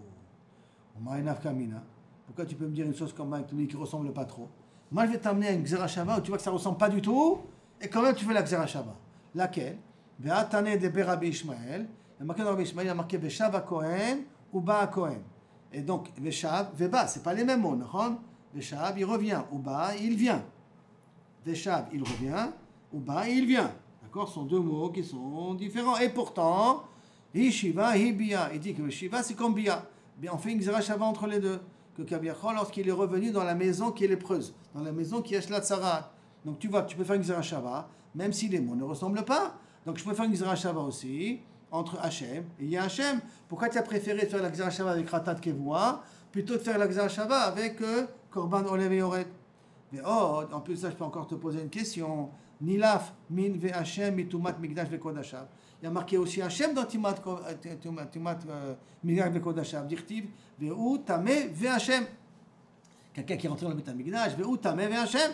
Pourquoi tu peux me dire une chose comme ça qui ne ressemble pas trop? Moi, je vais t'amener à une Xera Shava où tu vois que ça ne ressemble pas du tout. Et quand même, tu fais la Xera Shava. Laquelle? Ve'atane de Berabi Ishmael. Il y a marqué dans Rabbi Ishmael, il y a marqué Veshav à Kohen ou Ba à Kohen. Et donc, Veshav, Veba, ce n'est pas les mêmes mots. Veshav, il revient. Ou Ba, il vient. Veshav, il revient. Ou Ba, il vient. D'accord? Ce sont deux mots qui sont différents. Et pourtant, Hi Shiva, Hi Bia. Il dit que le Shiva, c'est comme Bia. Bien, on fait une Xera Shava entre les deux. Que Kabiachol, lorsqu'il est revenu dans la maison qui est lépreuse, dans la maison qui est Shlat Sarat. Donc, tu vois que tu peux faire une Xera Shava, même si les mots ne ressemblent pas. Donc, je peux faire une Xera Shava aussi entre Hachem et Yahachem. Pourquoi tu as préféré faire la Xera Shava avec Khatat Kevoua plutôt de faire la Xera Shava avec Korban Olev et Yored? Mais en plus de ça, je peux encore te poser une question. Nilaf min ve Hachem mitumat migdash ve kodashav. Il y a marqué aussi Hachem dans Timat migdash ve kodashav. Dirtiv ve'u tameh ve Hachem. Quelqu'un qui est rentré dans le Beit HaMikdash, ve'u tameh ve Hachem.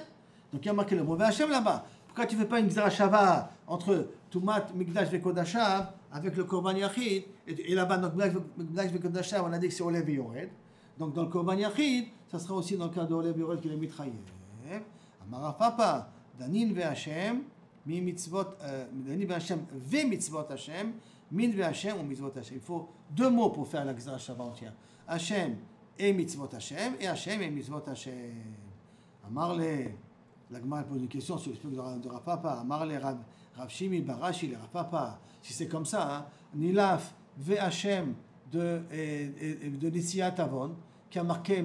Donc il y a marqué le mot ve Hachem là-bas. Pourquoi tu ne fais pas une Xera Shava entre Tumat Migdash ve Kodashav avec le Korban Yachid et là-bas dans Migdash ve Kodashav on a dit que c'est Olev et Yored. Donc dans le Korban Yachid, ça sera aussi dans le cas de Olev et Yored qu'il est mitraillé. Amara Papa, Danin ve Hashem, mi mitzvot, Danin ve Hashem ve mitzvot Hashem, min ve Hashem ou mitzvot Hashem. Il faut deux mots pour faire la Xera Shava entière. Hashem et mitzvot Hashem et Hashem et mitzvot Hashem. Amar le La Gemara pose une question sur l'explication de Rav Papa. Amarle Rav Shimi Barashi, le Rav Papa. Si c'est comme ça, hein, Nilaf VHM de Nessiat Avon, qui a marqué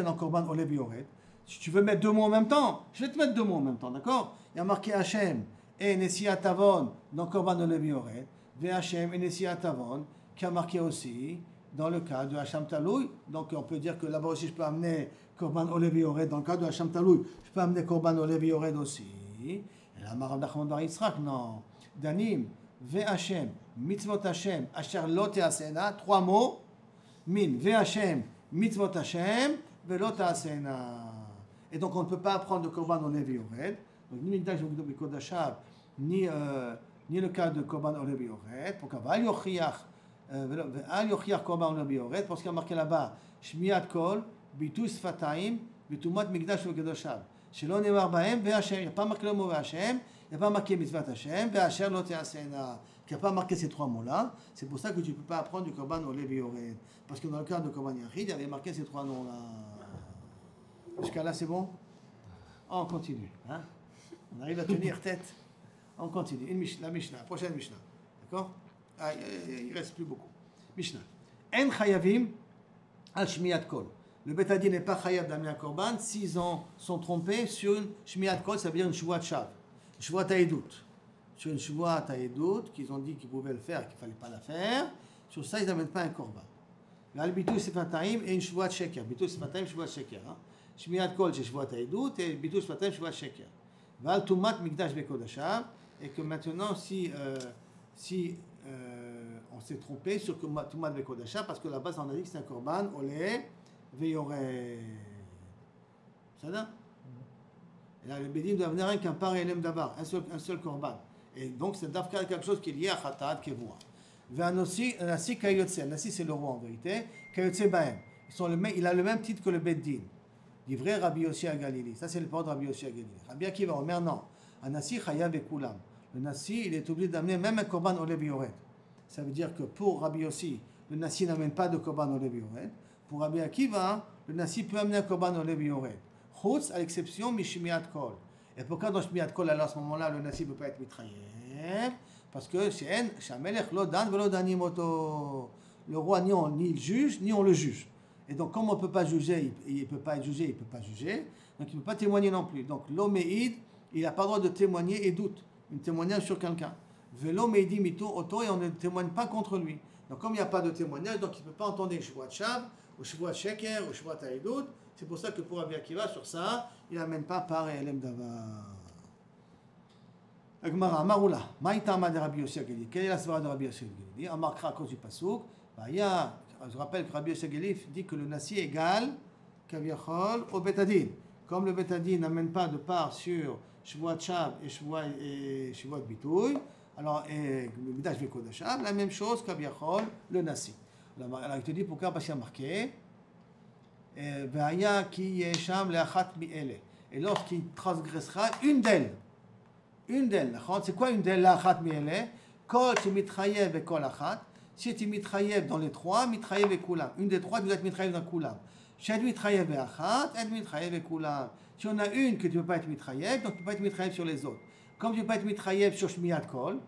dans Korban Olev Yored. Si tu veux mettre deux mots en même temps, je vais te mettre deux mots en même temps, d'accord? Il y a marqué Hachem et Nessiat Avon dans Korban Olev Yored. VHM et Nessiat Avon, qui a marqué aussi dans le cas de Hacham Taloui. Donc on peut dire que là-bas aussi je peux amener Korban Olev Yored. Dans le cas de Hacham Taloui, je peux amener Korban Olev Yored aussi. Et là, Marav Nachman Bar Yitzhak, non. Danim, VHM, Mitzvot Hashem, Asher Lo Teasena, trois mots. Min, VHM, Mitzvot Hashem, Velo Teasena. Et donc on ne peut pas apprendre de Korban Olev Yored. Donc ni Mikdash Bekodashav, ni le cas de Korban Olev Yored. Pourquoi Val Yochiach, Val Yochiach Korban Olev Yored, parce qu'il y a marqué là-bas, Shmiat Kol, Bitu Sfataim, Bitumat Mikdash Bekodashav. Shelon Nemar Bahem, VHM, il n'y a pas marqué le mot VHM, il n'y a pas marqué Mitzvot Hashem, VHR Lo Teasena, qui n'a pas marqué ces trois mots-là. C'est pour ça que tu ne peux pas apprendre du Korban Olev Yored. Parce que dans le cas de Korban Yachid, il y avait marqué ces trois noms-là. Jusqu'à là, c'est bon? On continue. Hein? On arrive à tenir tête. On continue. La Mishnah, prochaine Mishnah. D'accord? Il ne reste plus beaucoup. Mishnah. En chayavim al shmiyat kol. Le Betadin n'est pas chayav d'amener un korban s'ils sont trompés sur une shmiyat kol, ça veut dire une shvuat shav. Une shvuat haïdout. Sur une shvuat haïdout, qu'ils ont dit qu'ils pouvaient le faire et qu'il ne fallait pas la faire, sur ça, ils n'amènent pas un korban. Le bitou sefataim et une shvuat sheker. Bitou sefataim, shvuat sheker. Shmiyat kol, c'est shvuat haïdout, et bitou sefataim, shvuat sheker. Val tumat mikdash bekodashav, et que maintenant, si on s'est trompé sur tumat bekodashav, parce que là-bas, on a dit que c'est un korban, olé, veyoré. Ça va? Et là, le bédim doit venir rien qu'un par élem d'avar, un seul korban. Et donc, c'est d'afka quelque chose qui est lié à Khatat, qui est voix. Nasi Kayotse, Nasi c'est le roi en vérité, Kayotse Bahem. Il a le même titre que le Beddin. Livré Rabbi Yossi à Galili. Ça, c'est le parole de Rabbi Yossi à Galili. Rabbi Akiva Omer, non. Un Nasi Chayav et Kulam. Le Nasi, il est obligé d'amener même un korban Olev Yored. Ça veut dire que pour Rabbi Yossi, le Nasi n'amène pas de korban Olev Yored. Pour Rabbi Akiva, le Nasi peut amener un korban Olev Yored. Chutz, à l'exception, Mishmiat Kol. Et pourquoi dans Shmiat Kol, alors à ce moment-là, le Nasi ne peut pas être mitraillé? Parce que c'est Shamelech Lodan Velodanim Oto. Le roi ni il juge, ni on le juge. Et donc, comme on ne peut pas juger, il ne peut pas être jugé, il ne peut pas juger. Donc, il ne peut pas témoigner non plus. Donc, l'Omeïd, il n'a pas le droit de témoigner et doute. Un témoignage sur quelqu'un. Velomeïdi Mito Oto, et on ne témoigne pas contre lui. Donc, comme il n'y a pas de témoignage, donc il ne peut pas entendre Shvuat Shav, ou Shvuat Sheker, ou Shvuat Haïdout. C'est pour ça que pour Rabbi Akiva, sur ça, il n'amène pas par Elem Davar. Agmara, Maroula, Maïtama de Rabbi Yossi Agalif. Quelle est la svara de Rabbi Yossi Agalif? Amarkra à cause du Passouk. Je rappelle que Rabbi Yossi Agalif dit que le Nasi égale Kaviachol au Betadin. Comme le Betadin n'amène pas de part sur Shvuat Shav et Shvuat Bitouy, alors, Midash Vekodashav, la même chose Kaviachol, le Nasi. Alors, il te dit pourquoi? Parce qu'il y a marqué Vaya ki yesham leachat mi'ele. Et lorsqu'il transgressera une d'elles, c'est quoi une d'elles, l'achat mi'ele? Kol tu mitrayev et kol achat. Si tu mitrayev dans les trois, mitrayev et kulam. Une des trois, tu dois être mitrayev dans kulam. Shed mitrayev et achat, et mitrayev et kulam. Si on a une que tu ne peux pas être mitrayev, donc tu ne peux pas être mitrayev sur les autres. Comme tu ne peux pas être mitrayev sur shmiyat kol,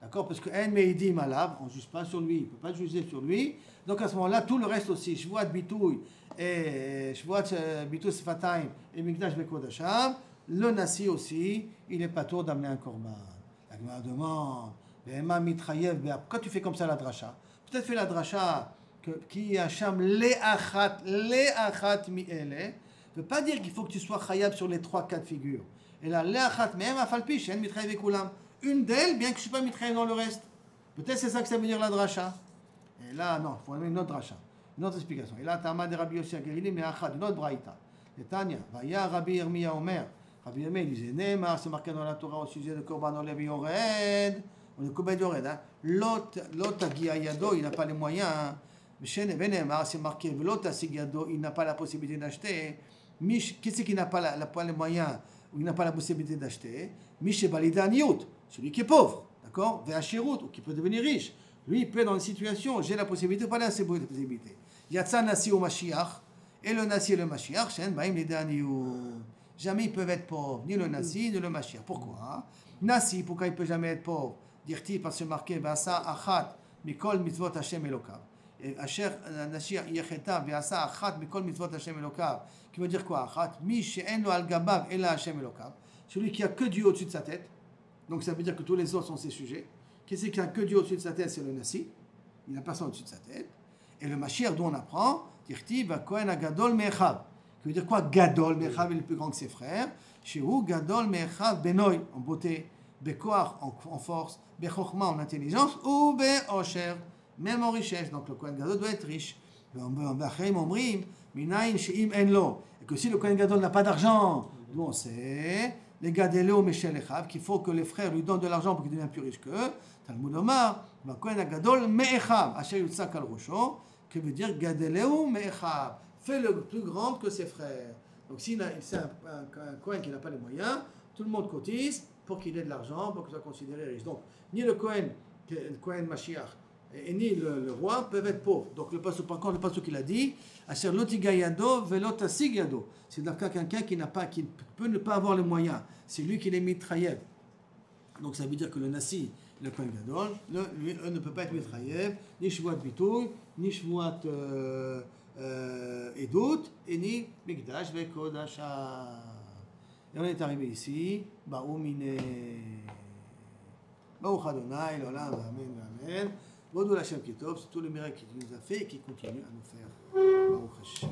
d'accord, parce que en meidim alav, on ne juge pas sur lui, il ne peut pas juger sur lui. Donc à ce moment-là, tout le reste aussi, shvuat bitouy et shvuat bitouy sfataim et mikdash bekodashav, le Nasi aussi, il n'est pas tour d'amener un korban. La Gemara demande, quand tu fais comme ça la dracha, peut-être fais la dracha qui Hacham le'achat mi'ele, ne veut pas dire qu'il faut que tu sois chayab sur les trois cas de figure. Et là, le'achat même afalpi, shen mitrayev vekulam. Une d'elles, bien que je ne suis pas mitrayev dans le reste. Peut-être c'est ça que ça veut dire la dracha. Et là, non, il faut amener une autre dracha, une autre explication. Et là, Tama de Rabbi Yossi Agalili, mais achat, une autre braïta. Et Tanya, Vaya Rabbi Yirmiya Omer. Rabbi Yirmiya disait, Neymar, c'est marqué dans la Torah au sujet de Korban Olev Yored. On est Korban Yored, hein. L'autre Yado, il n'a pas les moyens. Neymar, c'est marqué, l'autre Yado, il n'a pas la possibilité d'acheter. Qui c'est qui n'a pas les moyens ou il n'a pas la possibilité d'acheter? Mish Balida Niyut, celui qui est pauvre, d'accord? Ve'ashirut, ou qui peut devenir riche. Lui, il peut être dans une situation, j'ai la possibilité, pas la possibilité. Yatsa Nasi au Mashiach, et le Nasi et le Mashiach, Shen Baim Lida Niyut. Jamais ils peuvent être pauvres, ni le Nasi, ni le Mashiach. Pourquoi? Nasi, pourquoi il ne peut jamais être pauvre? Dirti, parce que c'est marqué, Vasa Achat, mikol mitzvot Hashem Elokav. Et Asher Nashir Yecheta Ve'asa Achat mikol mitzvot Hashem Elokav. Qui veut dire quoi? Achat mi she'en lo al gabav ela Hashem Elokav. Celui qui a que Dieu au-dessus de sa tête. Donc ça veut dire que tous les autres sont ses sujets. Qui c'est qui a que Dieu au-dessus de sa tête? C'est le Nasi. Il n'a personne au-dessus de sa tête. Et le Mashiach d'où on apprend, Tirti va Kohen Agadol Mechav. Qui veut dire quoi? Gadol Mechav est le plus grand que ses frères. Shehu Gadol Mechav Benoy en beauté, Bekoach en force, Bechokma en intelligence, ou Beosher, même en richesse. Donc le Kohen Gadol doit être riche. Bachrim Omrim, Minayin Sheim En-Lo. Et que si le Kohen Gadol n'a pas d'argent, d'où on sait, les Gadelo Meshel Echav, qu'il faut que les frères lui donnent de l'argent pour qu'il devienne plus riche qu'eux. Talmud Omar, Kohen Agadol Me'echav, Asher Yutzak al Rosho, qui veut dire Gadeleu Me'echav, fait le plus grand que ses frères. Donc si c'est un Kohen qui n'a pas les moyens, tout le monde cotise pour qu'il ait de l'argent, pour qu'il soit considéré riche. Donc ni le Kohen Mashiach, et ni le roi peuvent être pauvres. Donc par contre, le pasuk qu'il a dit, Asher lotigayado velotasigado, c'est quelqu'un qui peut ne pas avoir les moyens. C'est lui qui les mitrayev. Donc ça veut dire que le Nasi, le Kohen Gadol, lui, ne peut pas être mitrayev, ni shvuat bitouy, ni shvuat edut, et ni mikdash vekodasha. Et on est arrivé ici, Baou Mine, Baruch Adonai, l'Olam, Amen, Amen. Vodou l'Hashem Kitov, c'est tout le miracle qu'il nous a fait et qui continue à nous faire. Baruch Hashem.